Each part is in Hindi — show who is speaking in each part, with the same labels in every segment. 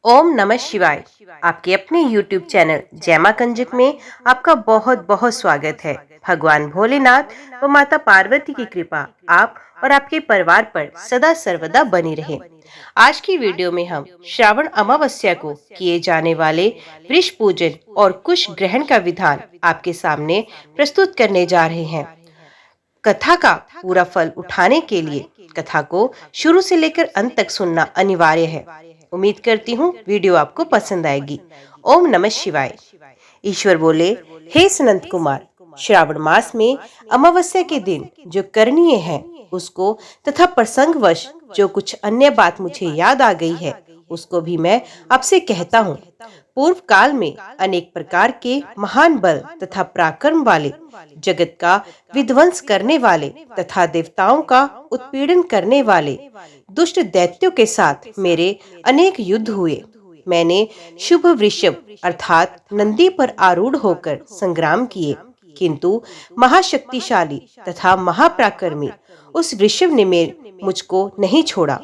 Speaker 1: ओम नमः शिवाय। आपके अपने YouTube चैनल जैमा कंजक में आपका बहुत बहुत स्वागत है। भगवान भोलेनाथ व माता पार्वती की कृपा आप और आपके परिवार पर सदा सर्वदा बनी रहे। आज की वीडियो में हम श्रावण अमावस्या को किए जाने वाले वृष पूजन और कुश ग्रहण का विधान आपके सामने प्रस्तुत करने जा रहे हैं। कथा का पूरा फल उठाने के लिए कथा को शुरू से लेकर अंत तक सुनना अनिवार्य है। उम्मीद करती हूँ वीडियो आपको पसंद आएगी। ओम नमः शिवाय। ईश्वर बोले, हे सनंत कुमार, श्रावण मास में अमावस्या के दिन जो करणीय है उसको तथा प्रसंगवश जो कुछ अन्य बात मुझे याद आ गई है उसको भी मैं आपसे कहता हूँ। पूर्व काल में अनेक प्रकार के महान बल तथा पराक्रम वाले, जगत का विध्वंस करने वाले तथा देवताओं का उत्पीड़न करने वाले दुष्ट दैत्यों के साथ मेरे अनेक युद्ध हुए। मैंने शुभ वृषभ अर्थात नंदी पर आरूढ़ होकर संग्राम किए, किंतु महाशक्तिशाली तथा महापराक्रमी उस वृषभ ने मुझको नहीं छोड़ा।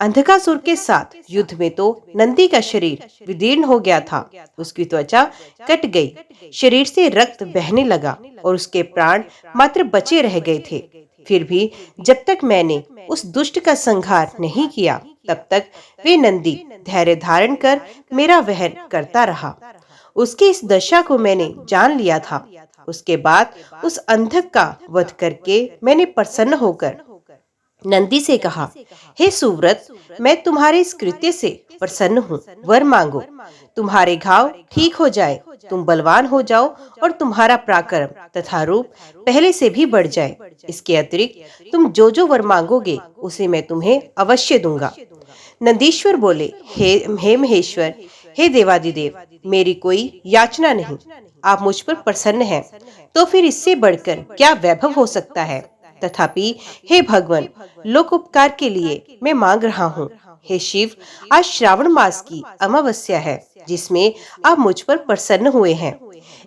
Speaker 1: अंधकासुर के साथ युद्ध में तो नंदी का शरीर विदीर्ण हो गया था, उसकी त्वचा कट गई, शरीर से रक्त बहने लगा और उसके प्राण मात्र बचे रह गए थे। फिर भी जब तक मैंने उस दुष्ट का संहार नहीं किया तब तक वे नंदी धैर्य धारण कर मेरा वहन करता रहा। उसकी इस दशा को मैंने जान लिया था। उसके बाद उस अंधक का वध करके मैंने प्रसन्न होकर नंदी से कहा, हे सुव्रत, मैं तुम्हारे इस कृत्य से प्रसन्न हूँ। वर मांगो, तुम्हारे घाव ठीक हो जाए, तुम बलवान हो जाओ और तुम्हारा पराक्रम तथा रूप पहले से भी बढ़ जाए। इसके अतिरिक्त तुम जो जो वर मांगोगे उसे मैं तुम्हें अवश्य दूंगा। नंदीश्वर बोले, हे महेश्वर, हे देवादिदेव, मेरी कोई याचना नहीं। आप मुझ पर प्रसन्न हैं, तो फिर इससे बढ़कर क्या वैभव हो सकता है। तथापि हे भगवान, लोक उपकार के लिए मैं मांग रहा हूँ। हे शिव, आज श्रावण मास की अमावस्या है जिसमें आप मुझ पर प्रसन्न हुए हैं।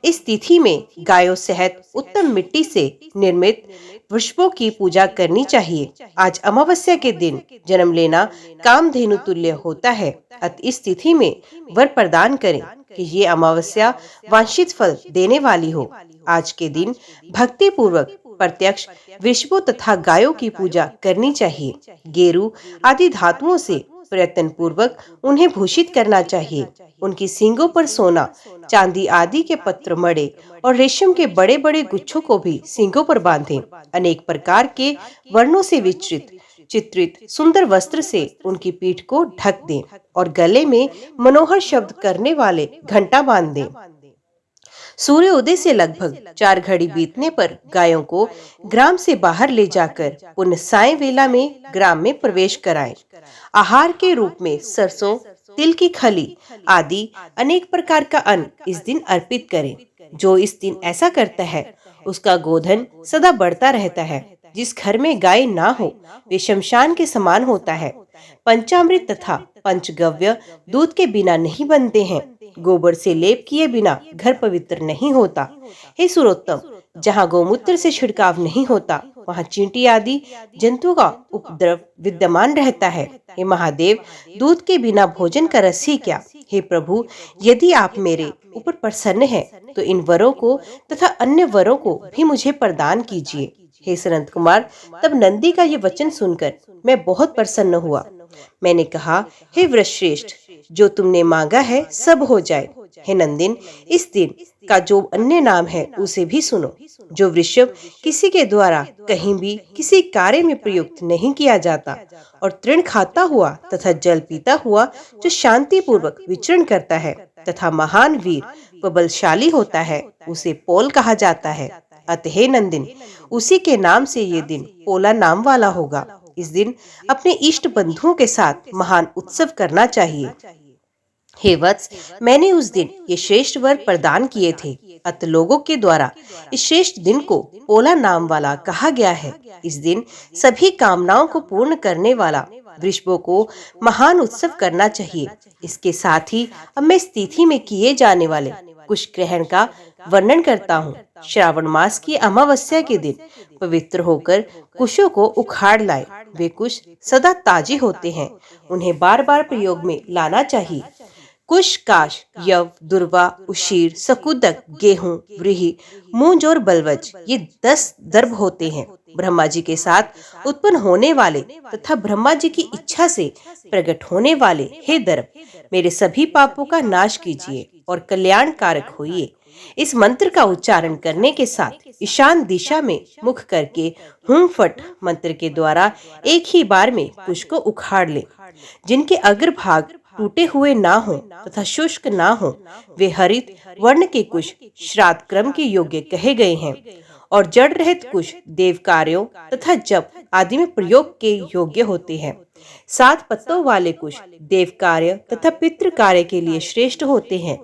Speaker 1: इस तिथि में गायों सहित उत्तम मिट्टी से निर्मित वृषभों की पूजा करनी चाहिए। आज अमावस्या के दिन जन्म लेना कामधेनु तुल्य होता है। अत इस तिथि में वर प्रदान करें कि ये अमावस्या वांछित फल देने वाली हो। आज के दिन भक्ति पूर्वक प्रत्यक्ष वृषभों तथा गायों की पूजा करनी चाहिए। गेरू आदि धातुओं से प्रयत्न पूर्वक उन्हें भूषित करना चाहिए। उनकी सींगों पर सोना, चांदी आदि के पत्र मड़े और रेशम के बड़े बड़े गुच्छों को भी सींगों पर बांधें। अनेक प्रकार के वर्णों से चित्रित सुंदर वस्त्र से उनकी पीठ को ढक दें और गले में मनोहर शब्द करने वाले घंटा बांध दें। सूर्य उदय से लगभग 4 घड़ी बीतने पर गायों को ग्राम से बाहर ले जाकर पुनः साय वेला में ग्राम में प्रवेश कराएं। आहार के रूप में सरसों, तिल की खली आदि अनेक प्रकार का अन्न इस दिन अर्पित करें। जो इस दिन ऐसा करता है उसका गोधन सदा बढ़ता रहता है। जिस घर में गाय ना हो वे शमशान के समान होता है। पंचामृत तथा पंचगव्य दूध के बिना नहीं बनते हैं। गोबर से लेप किए बिना घर पवित्र नहीं होता। हे सुरोत्तम, जहाँ गौमूत्र से छिड़काव नहीं होता वहाँ चींटी आदि जंतुओं का उपद्रव विद्यमान रहता है। हे महादेव, दूध के बिना भोजन का रस ही क्या। हे प्रभु, यदि आप मेरे ऊपर प्रसन्न हैं तो इन वरों को तथा अन्य वरों को भी मुझे प्रदान कीजिए। हे सनंत कुमार, तब नंदी का ये वचन सुनकर मैं बहुत प्रसन्न हुआ। मैंने कहा, हे वृषश्रेष्ठ, जो तुमने मांगा है सब हो जाए। हे नंदिन, इस दिन का जो अन्य नाम है उसे भी सुनो। जो वृषभ किसी के द्वारा कहीं भी किसी कार्य में प्रयुक्त नहीं किया जाता और तृण खाता हुआ तथा जल पीता हुआ जो शांति पूर्वक विचरण करता है तथा महान वीर व बलशाली होता है उसे पोल कहा जाता है। अतः हे नंदिन, उसी के नाम से ये दिन पोला नाम वाला होगा। इस दिन अपने इष्ट बंधुओं के साथ महान उत्सव करना चाहिए। हे वत्स, मैंने उस दिन ये श्रेष्ठ वर प्रदान किए थे। अत लोगों के द्वारा इस श्रेष्ठ दिन को पोला नाम वाला कहा गया है। इस दिन सभी कामनाओं को पूर्ण करने वाला वृषभों को महान उत्सव करना चाहिए। इसके साथ ही अब मैं इस तिथि में किए जाने वाले कुश ग्रहण का वर्णन करता हूँ। श्रावण मास की अमावस्या के दिन पवित्र होकर कुशों को उखाड़ लाए। वे कुश सदा ताजे होते हैं, उन्हें बार बार प्रयोग में लाना चाहिए। कुश, काश, यव, दुर्वा, उशीर, सकुदक, गेहूं, व्रीहि, मूंज और बलवज, ये 10 दर्भ होते हैं। ब्रह्मा जी के साथ उत्पन्न होने वाले तथा ब्रह्मा जी की इच्छा से प्रकट होने वाले हे दर्भ, मेरे सभी पापों का नाश कीजिए और कल्याण कारक होइए। इस मंत्र का उच्चारण करने के साथ ईशान दिशा में मुख करके हुम फट मंत्र के द्वारा एक ही बार में कुश को उखाड़ ले। जिनके अग्रभाग टूटे हुए ना हो तथा शुष्क ना हो, वे हरित वर्ण के कुश श्राद्ध क्रम के योग्य कहे गए हैं और जड़ रहित कुश देव कार्यों तथा जप आदि में प्रयोग के योग्य होते हैं। 7 पत्तों वाले कुश देव कार्य तथा पितृ कार्य के लिए श्रेष्ठ होते हैं।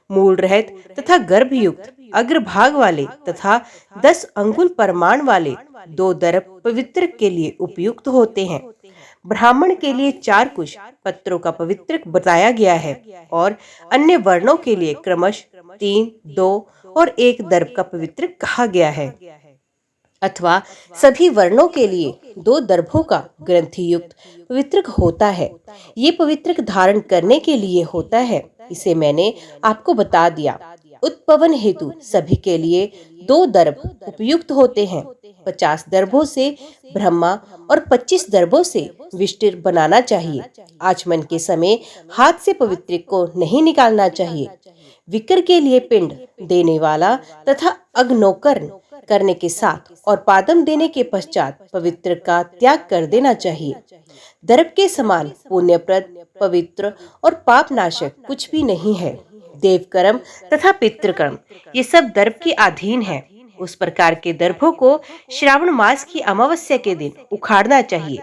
Speaker 1: मूल रहित तथा गर्भयुक्त अग्रभाग वाले तथा 10 अंगुल परमाण वाले 2 दर्भ पवित्र के लिए उपयुक्त होते हैं। ब्राह्मण के लिए 4 कुश पत्रों का पवित्र बताया गया है और अन्य वर्णों के लिए क्रमश 3, 2 और 1 दर्भ का पवित्र कहा गया है, अथवा सभी वर्णों के लिए 2 दर्भों का ग्रंथि युक्त पवित्रक होता है। ये पवित्रक धारण करने के लिए होता है, इसे मैंने आपको बता दिया। उत्पवन हेतु सभी के लिए 2 दर्भ उपयुक्त होते हैं। 50 दर्भों से ब्रह्मा और 25 दर्भों से विष्टिर बनाना चाहिए। आचमन के समय हाथ से पवित्रक को नहीं निकालना चाहिए। विकर के लिए पिंड देने वाला तथा अग्नोकर्ण करने के साथ और पादम देने के पश्चात पवित्र का त्याग कर देना चाहिए। दर्भ के समान पुण्यप्रद, पवित्र और पाप नाशक कुछ भी नहीं है। देव कर्म तथा पितृकर्म ये सब दर्भ के अधीन है। उस प्रकार के दर्भों को श्रावण मास की अमावस्या के दिन उखाड़ना चाहिए।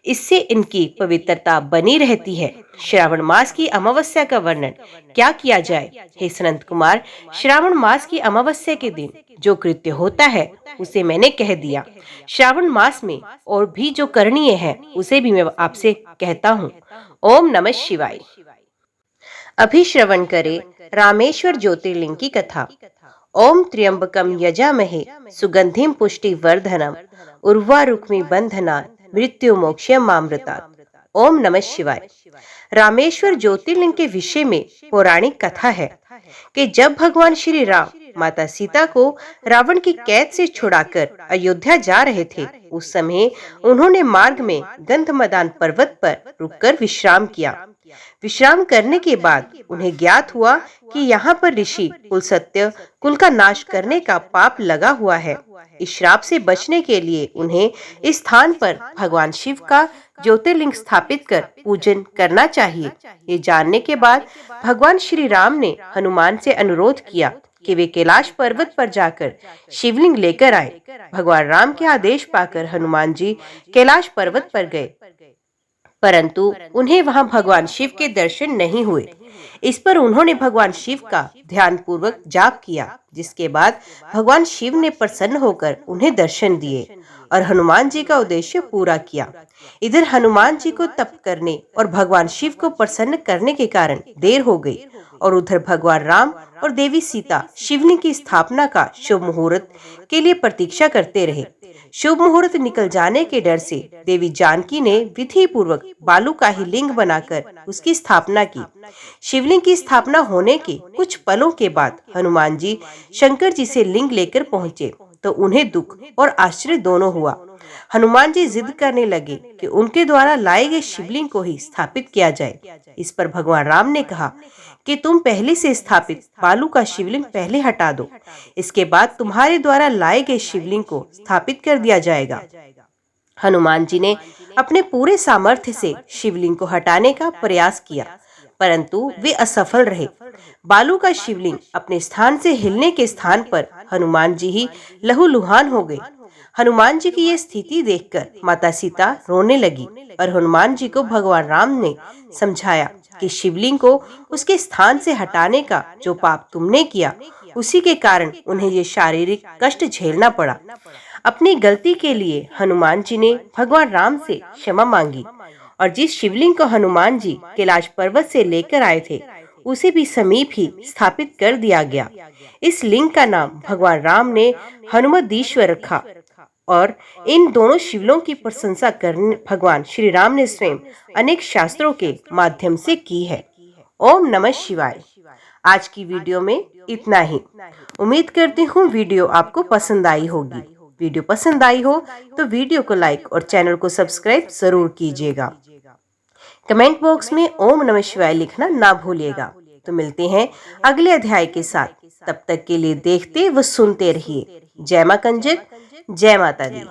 Speaker 1: इससे इनकी पवित्रता बनी रहती है। श्रावण मास की अमावस्या का वर्णन क्या किया जाए? हे सनंत कुमार, श्रावण मास की अमावस्या के दिन जो कृत्य होता है उसे मैंने कह दिया। श्रावण मास में और भी जो करणीय है उसे भी मैं आपसे कहता हूँ। ओम नमः शिवाय। अभी श्रवण करें रामेश्वर ज्योतिर्लिंग की कथा। ओम त्र्यंबकम यजामहे सुगंधिम पुष्टिवर्धनम उर्वारुक्मि बंधनात् मृत्यु मोक्षयमामृतात्। ओम नमः शिवाय। रामेश्वर ज्योतिर्लिंग के विषय में पौराणिक कथा है कि जब भगवान श्री राम माता सीता को रावण की कैद से छुड़ाकर अयोध्या जा रहे थे, उस समय उन्होंने मार्ग में गंधमदान पर्वत पर रुककर विश्राम किया। विश्राम करने के बाद उन्हें ज्ञात हुआ कि यहाँ पर ऋषि कुलसत्य कुल का नाश करने का पाप लगा हुआ है। इस श्राप से बचने के लिए उन्हें इस स्थान पर भगवान शिव का ज्योतिर्लिंग स्थापित कर पूजन करना चाहिए। ये जानने के बाद भगवान श्री राम ने हनुमान से अनुरोध किया कि वे कैलाश पर्वत पर जाकर शिवलिंग लेकर आए। भगवान राम के आदेश पाकर हनुमान जी कैलाश पर्वत पर गए, परंतु उन्हें वहां भगवान शिव के दर्शन नहीं हुए। इस पर उन्होंने भगवान शिव का ध्यान पूर्वक जाप किया, जिसके बाद भगवान शिव ने प्रसन्न होकर उन्हें दर्शन दिए और हनुमान जी का उद्देश्य पूरा किया। इधर हनुमान जी को तप करने और भगवान शिव को प्रसन्न करने के कारण देर हो गई और उधर भगवान राम और देवी सीता शिवलिंग की स्थापना का शुभ मुहूर्त के लिए प्रतीक्षा करते रहे। शुभ मुहूर्त निकल जाने के डर से देवी जानकी ने विधि पूर्वक बालू का ही लिंग बनाकर उसकी स्थापना की। शिवलिंग की स्थापना होने के कुछ पलों के बाद हनुमान जी शंकर जी से लिंग लेकर पहुँचे तो उन्हें दुख और आश्चर्य दोनों हुआ। हनुमान जी जिद करने लगे कि उनके द्वारा लाए गए शिवलिंग को ही स्थापित किया जाए। इस पर भगवान राम ने कहा कि तुम पहले से स्थापित बालू का शिवलिंग पहले हटा दो, इसके बाद तुम्हारे द्वारा लाए गए शिवलिंग को स्थापित कर दिया जाएगा। हनुमान जी ने अपने पूरे सामर्थ्य से शिवलिंग को हटाने का प्रयास किया, परंतु वे असफल रहे। बालू का शिवलिंग अपने स्थान से हिलने के स्थान पर हनुमान जी ही लहूलुहान हो गए। हनुमान जी की ये स्थिति देखकर माता सीता रोने लगी और हनुमान जी को भगवान राम ने समझाया कि शिवलिंग को उसके स्थान से हटाने का जो पाप तुमने किया, उसी के कारण उन्हें ये शारीरिक कष्ट झेलना पड़ा। अपनी गलती के लिए हनुमान जी ने भगवान राम से क्षमा मांगी और जिस शिवलिंग को हनुमान जी कैलाश पर्वत से लेकर आए थे, उसे भी समीप ही स्थापित कर दिया गया। इस लिंग का नाम भगवान राम ने हनुमदीश्वर रखा और इन दोनों शिवलिंगों की प्रशंसा करने भगवान श्री राम ने स्वयं अनेक शास्त्रों के माध्यम से की है। ओम नमः शिवाय। आज की वीडियो में इतना ही। उम्मीद करती हूँ वीडियो आपको पसंद आई होगी। वीडियो पसंद आई हो तो वीडियो को लाइक और चैनल को सब्सक्राइब जरूर कीजिएगा। कमेंट बॉक्स में ओम नमः शिवाय लिखना ना भूलिएगा। तो मिलते हैं अगले अध्याय के साथ। तब तक के लिए देखते व सुनते रहिए। जय मां कंजक, जय माता दी।